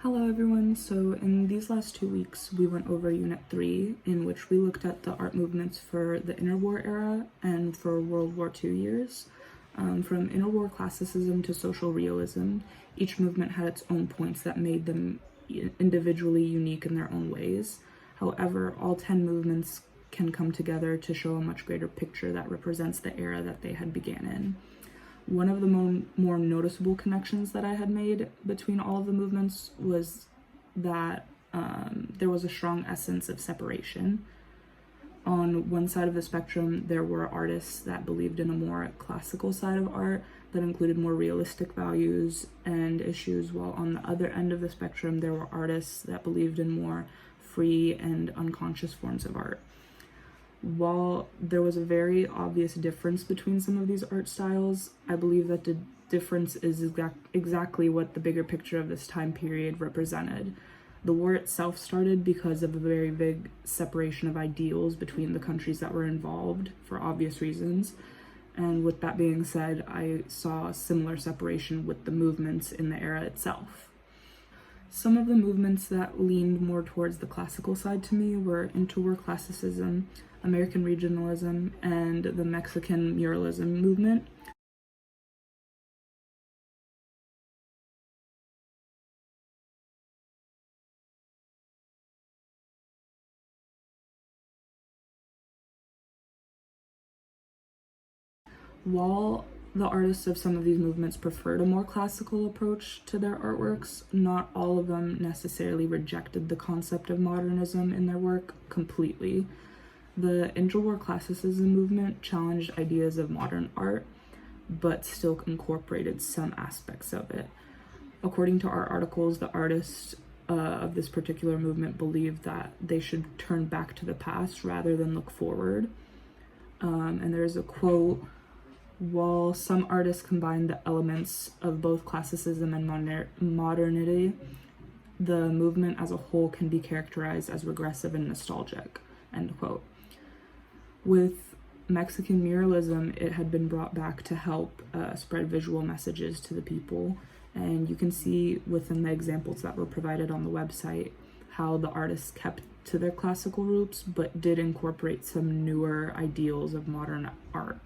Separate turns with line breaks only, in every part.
Hello everyone, so in these last 2 weeks we went over Unit 3, in which we looked at the art movements for the interwar era and for World War II years. From interwar classicism to social realism, each movement had its own points that made them individually unique in their own ways. However, all 10 movements can come together to show a much greater picture that represents the era that they had began in. One of the more noticeable connections that I had made between all of the movements was that there was a strong essence of separation. On one side of the spectrum, there were artists that believed in a more classical side of art that included more realistic values and issues, while on the other end of the spectrum, there were artists that believed in more free and unconscious forms of art. While there was a very obvious difference between some of these art styles, I believe that the difference is exactly what the bigger picture of this time period represented. The war itself started because of a very big separation of ideals between the countries that were involved, for obvious reasons. And with that being said, I saw a similar separation with the movements in the era itself. Some of the movements that leaned more towards the classical side to me were interwar classicism, American regionalism, and the Mexican muralism movement. While the artists of some of these movements preferred a more classical approach to their artworks, not all of them necessarily rejected the concept of modernism in their work completely. The interwar classicism movement challenged ideas of modern art, but still incorporated some aspects of it. According to our articles, the artists of this particular movement believed that they should turn back to the past rather than look forward. And there's a quote: while some artists combine the elements of both classicism and modernity, the movement as a whole can be characterized as regressive and nostalgic, end quote. With Mexican muralism, it had been brought back to help spread visual messages to the people. And you can see within the examples that were provided on the website how the artists kept to their classical roots, but did incorporate some newer ideals of modern art.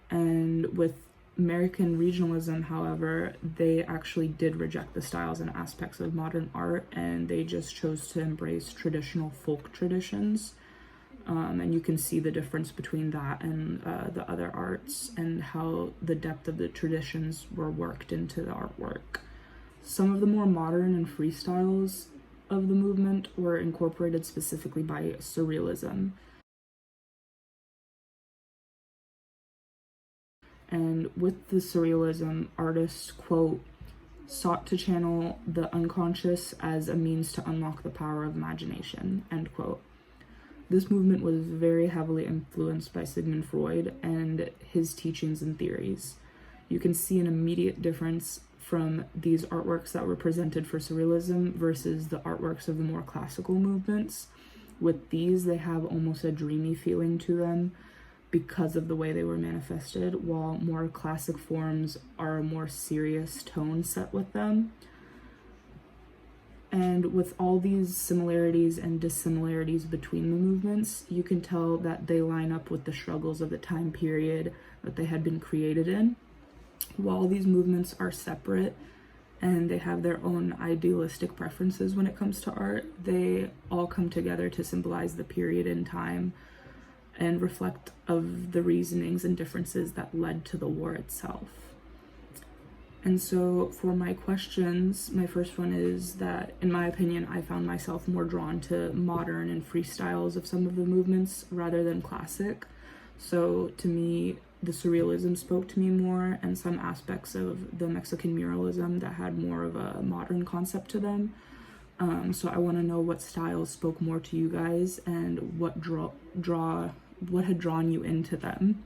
And with American regionalism, however, they actually did reject the styles and aspects of modern art, and they just chose to embrace traditional folk traditions. And you can see the difference between that and the other arts and how the depth of the traditions were worked into the artwork. Some of the more modern and free styles of the movement were incorporated specifically by surrealism. And with the surrealism, artists, quote, sought to channel the unconscious as a means to unlock the power of imagination, end quote. This movement was very heavily influenced by Sigmund Freud and his teachings and theories. You can see an immediate difference from these artworks that were presented for surrealism versus the artworks of the more classical movements. With these, they have almost a dreamy feeling to them because of the way they were manifested, while more classic forms are a more serious tone set with them. And with all these similarities and dissimilarities between the movements, you can tell that they line up with the struggles of the time period that they had been created in. While these movements are separate and they have their own idealistic preferences when it comes to art, they all come together to symbolize the period in time and reflect of the reasonings and differences that led to the war itself. And so for my questions, my first one is that, in my opinion, I found myself more drawn to modern and free styles of some of the movements rather than classic. So to me, the surrealism spoke to me more, and some aspects of the Mexican muralism that had more of a modern concept to them. So I want to know what styles spoke more to you guys and what had drawn you into them.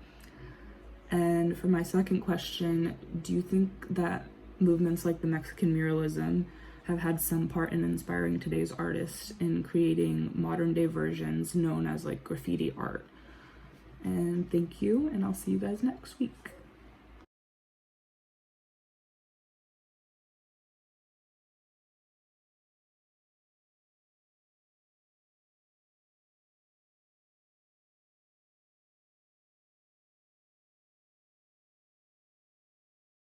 And for my second question, do you think that movements like the Mexican muralism have had some part in inspiring today's artists in creating modern day versions known as like graffiti art? And thank you, and I'll see you guys next week.